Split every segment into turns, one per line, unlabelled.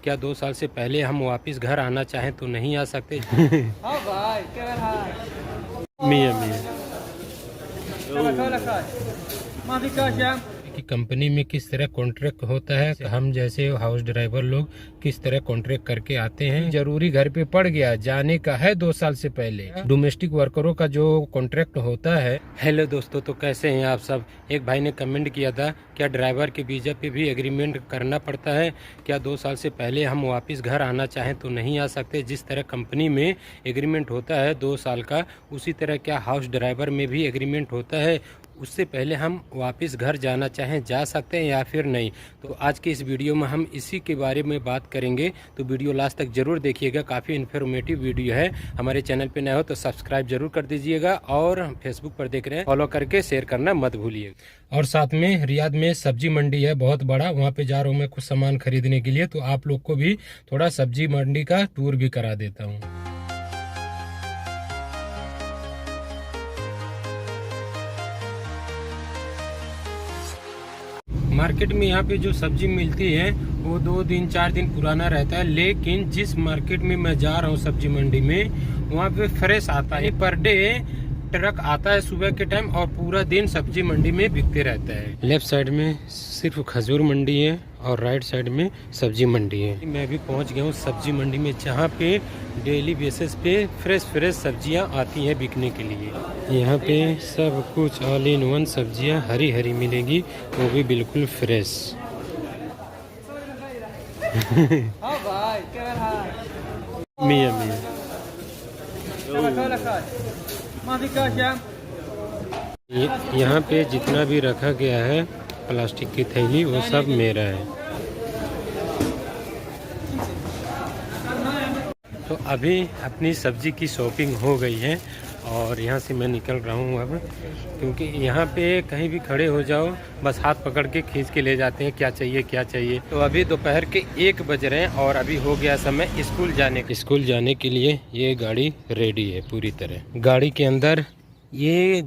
क्या 2 साल से पहले हम वापस घर आना चाहें तो नहीं आ सकते?
हाँ भाई क्या
मियाँ मियाँ
हाल
कि कंपनी में किस तरह कॉन्ट्रैक्ट होता है, हम जैसे हाउस ड्राइवर लोग किस तरह कॉन्ट्रैक्ट करके आते हैं। जरूरी घर पे पड़ गया, जाने का है 2 साल से पहले। डोमेस्टिक वर्करों का जो कॉन्ट्रैक्ट होता है। हेलो दोस्तों, तो कैसे हैं आप सब। एक भाई ने कमेंट किया था, क्या ड्राइवर के वीजा पे भी एग्रीमेंट करना पड़ता है? क्या 2 साल से पहले हम वापस घर आना चाहें तो नहीं आ सकते? जिस तरह कंपनी में एग्रीमेंट होता है 2 साल का, उसी तरह क्या हाउस ड्राइवर में भी एग्रीमेंट होता है? उससे पहले हम वापस घर जाना चाहें जा सकते हैं या फिर नहीं? तो आज के इस वीडियो में हम इसी के बारे में बात करेंगे, तो वीडियो लास्ट तक जरूर देखिएगा। काफ़ी इन्फॉर्मेटिव वीडियो है। हमारे चैनल पे नए हो तो सब्सक्राइब जरूर कर दीजिएगा, और फेसबुक पर देख रहे हैं फॉलो करके शेयर करना मत भूलिएगा। और साथ में रियाद में सब्जी मंडी है बहुत बड़ा, वहाँ पे जा रहा हूँ मैं कुछ सामान खरीदने के लिए, तो आप लोग को भी थोड़ा सब्जी मंडी का टूर भी करा देता हूँ। मार्केट में यहाँ पे जो सब्जी मिलती है वो 2 दिन 4 दिन पुराना रहता है, लेकिन जिस मार्केट में मैं जा रहा हूँ सब्जी मंडी में, वहाँ पे फ्रेश आता है। पर डे ट्रक आता है सुबह के टाइम, और पूरा दिन सब्जी मंडी में बिकते रहता है। लेफ्ट साइड में सिर्फ खजूर मंडी है और राइट साइड में सब्जी मंडी है। मैं भी पहुँच गया हूँ सब्जी मंडी में, जहाँ पे डेली बेसिस पे फ्रेश सब्जियाँ आती हैं बिकने के लिए। यहाँ पे सब कुछ ऑल इन वन सब्जियाँ हरी हरी मिलेगी, वो भी बिल्कुल फ्रेश।
हाँ भाई क्या हाल
मियाँ मियाँ यहाँ पे जितना भी रखा गया है प्लास्टिक की थैली, वो सब मेरा है। तो अभी अपनी सब्जी की शॉपिंग हो गई है, और यहाँ से मैं निकल रहा हूँ अब, क्योंकि यहाँ पे कहीं भी खड़े हो जाओ बस हाथ पकड़ के खींच के ले जाते हैं, क्या चाहिए क्या चाहिए। तो अभी दोपहर के 1 बज रहे हैं, और अभी हो गया समय स्कूल जाने के लिए। ये गाड़ी रेडी है पूरी तरह। गाड़ी के अंदर ये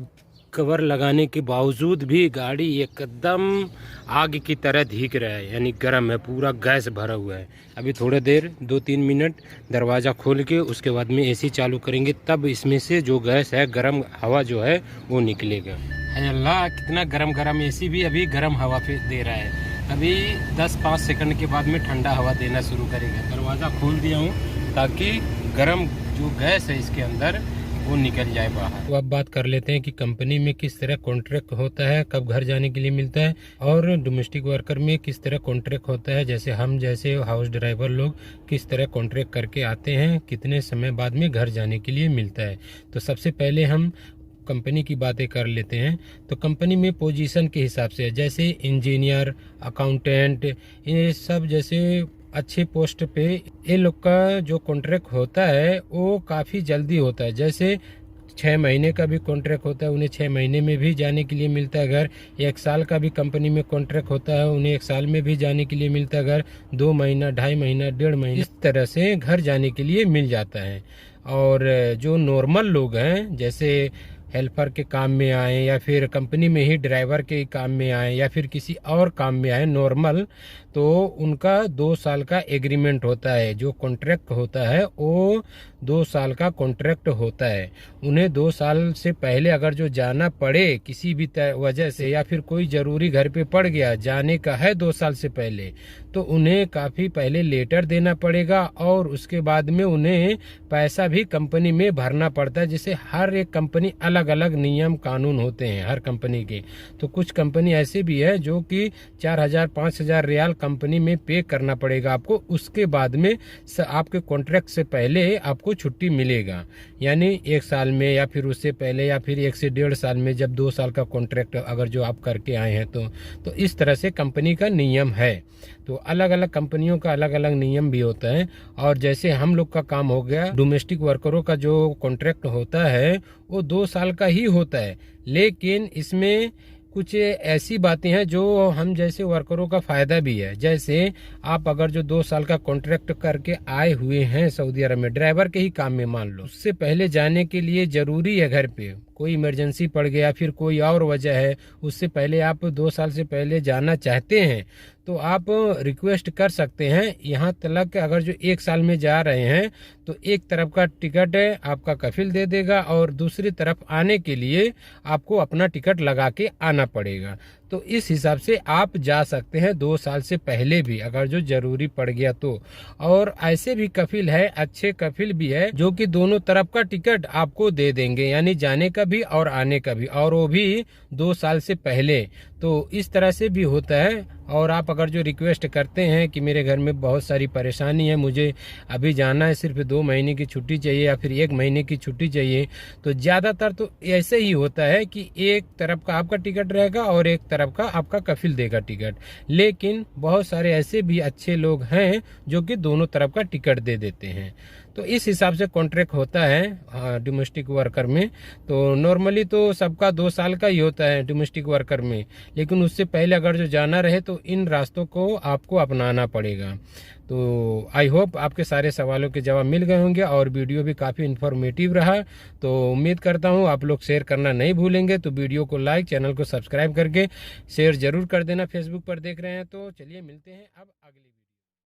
कवर लगाने के बावजूद भी गाड़ी एकदम आग की तरह धीक रहा है, यानी गर्म है, पूरा गैस भरा हुआ है। अभी थोड़ा देर 2-3 मिनट दरवाज़ा खोल के उसके बाद में एसी चालू करेंगे, तब इसमें से जो गैस है, गर्म हवा जो है वो निकलेगा। अल्लाह, कितना गरम एसी भी अभी गर्म हवा पे दे रहा है। अभी 10-5 सेकंड के बाद में ठंडा हवा देना शुरू करेगा। दरवाज़ा खोल दिया हूँ ताकि गर्म जो गैस है इसके अंदर वो निकल जाए बाहर। तो अब बात कर लेते हैं कि कंपनी में किस तरह कॉन्ट्रैक्ट होता है, कब घर जाने के लिए मिलता है, और डोमेस्टिक वर्कर में किस तरह कॉन्ट्रैक्ट होता है, जैसे हम जैसे हाउस ड्राइवर लोग किस तरह कॉन्ट्रैक्ट करके आते हैं, कितने समय बाद में घर जाने के लिए मिलता है। तो सबसे पहले हम कंपनी की बातें कर लेते हैं। तो कंपनी में पोजीशन के हिसाब से, जैसे इंजीनियर, अकाउंटेंट, ये सब जैसे अच्छे पोस्ट पे ये लोग का जो कॉन्ट्रैक्ट होता है वो काफ़ी जल्दी होता है। जैसे 6 महीने का भी कॉन्ट्रैक्ट होता है, उन्हें 6 महीने में भी जाने के लिए मिलता है घर। 1 साल का भी कंपनी में कॉन्ट्रैक्ट होता है, उन्हें 1 साल में भी जाने के लिए मिलता है घर। 2 महीना, 2.5 महीना, 1.5 महीना, इस तरह से घर जाने के लिए मिल जाता है। और जो नॉर्मल लोग हैं, जैसे हेल्पर के काम में आए, या फिर कंपनी में ही ड्राइवर के काम में आए, या फिर किसी और काम में आए नॉर्मल, तो उनका 2 साल का एग्रीमेंट होता है। जो कॉन्ट्रैक्ट होता है वो 2 साल का कॉन्ट्रैक्ट होता है। उन्हें 2 साल से पहले अगर जो जाना पड़े किसी भी वजह से, या फिर कोई ज़रूरी घर पे पड़ गया, जाने का है 2 साल से पहले, तो उन्हें काफ़ी पहले लेटर देना पड़ेगा, और उसके बाद में उन्हें पैसा भी कंपनी में भरना पड़ता है। जैसे हर एक कंपनी अलग अलग नियम कानून होते हैं हर कंपनी के। तो कुछ कंपनी ऐसे भी है जो कि 4,000-5,000 रियाल कंपनी में पे करना पड़ेगा आपको। उसके बाद में आपके कॉन्ट्रैक्ट से पहले आपको छुट्टी मिलेगा, यानी 1 साल में, या फिर उससे पहले, या फिर 1 से 1.5 साल में, जब 2 साल का कॉन्ट्रैक्ट अगर जो आप करके आए हैं तो इस तरह से कंपनी का नियम है। तो अलग अलग कंपनियों का अलग अलग नियम भी होता है। और जैसे हम लोग का काम हो गया, डोमेस्टिक वर्करों का जो कॉन्ट्रैक्ट होता है वो 2 साल का ही होता है, लेकिन इसमें कुछ ऐसी बातें हैं जो हम जैसे वर्करों का फ़ायदा भी है। जैसे आप अगर जो 2 साल का कॉन्ट्रैक्ट करके आए हुए हैं सऊदी अरब में, ड्राइवर के ही काम में मान लो, उससे पहले जाने के लिए ज़रूरी है घर पे कोई इमरजेंसी पड़ गया, फिर कोई और वजह है, उससे पहले आप 2 साल से पहले जाना चाहते हैं, तो आप रिक्वेस्ट कर सकते हैं। यहाँ तक अगर जो 1 साल में जा रहे हैं तो एक तरफ का टिकट है आपका कफिल दे देगा और दूसरी तरफ आने के लिए आपको अपना टिकट लगा के आना पड़ेगा। तो इस हिसाब से आप जा सकते हैं 2 साल से पहले भी अगर जो जरूरी पड़ गया तो। और ऐसे भी कफिल है, अच्छे कफिल भी है जो कि दोनों तरफ का टिकट आपको दे देंगे, यानी जाने का भी और आने का भी, और वो भी 2 साल से पहले। तो इस तरह से भी होता है। और आप अगर जो रिक्वेस्ट करते हैं कि मेरे घर में बहुत सारी परेशानी है, मुझे अभी जाना है, सिर्फ 2 महीने की छुट्टी चाहिए या फिर 1 महीने की छुट्टी चाहिए, तो ज़्यादातर तो ऐसे ही होता है कि एक तरफ का आपका टिकट रहेगा और एक तरफ का आपका कफिल देगा टिकट। लेकिन बहुत सारे ऐसे भी अच्छे लोग हैं जो कि दोनों तरफ का टिकट दे देते हैं। तो इस हिसाब से कॉन्ट्रैक्ट होता है डोमेस्टिक वर्कर में। तो नॉर्मली तो सबका 2 साल का ही होता है डोमेस्टिक वर्कर में, लेकिन उससे पहले अगर जो जाना रहे तो इन रास्तों को आपको अपनाना पड़ेगा। तो आई होप आपके सारे सवालों के जवाब मिल गए होंगे और वीडियो भी काफ़ी इन्फॉर्मेटिव रहा। तो उम्मीद करता हूँ आप लोग शेयर करना नहीं भूलेंगे। तो वीडियो को लाइक, चैनल को सब्सक्राइब करके शेयर जरूर कर देना। फेसबुक पर देख रहे हैं तो चलिए मिलते हैं अब अगली वीडियो।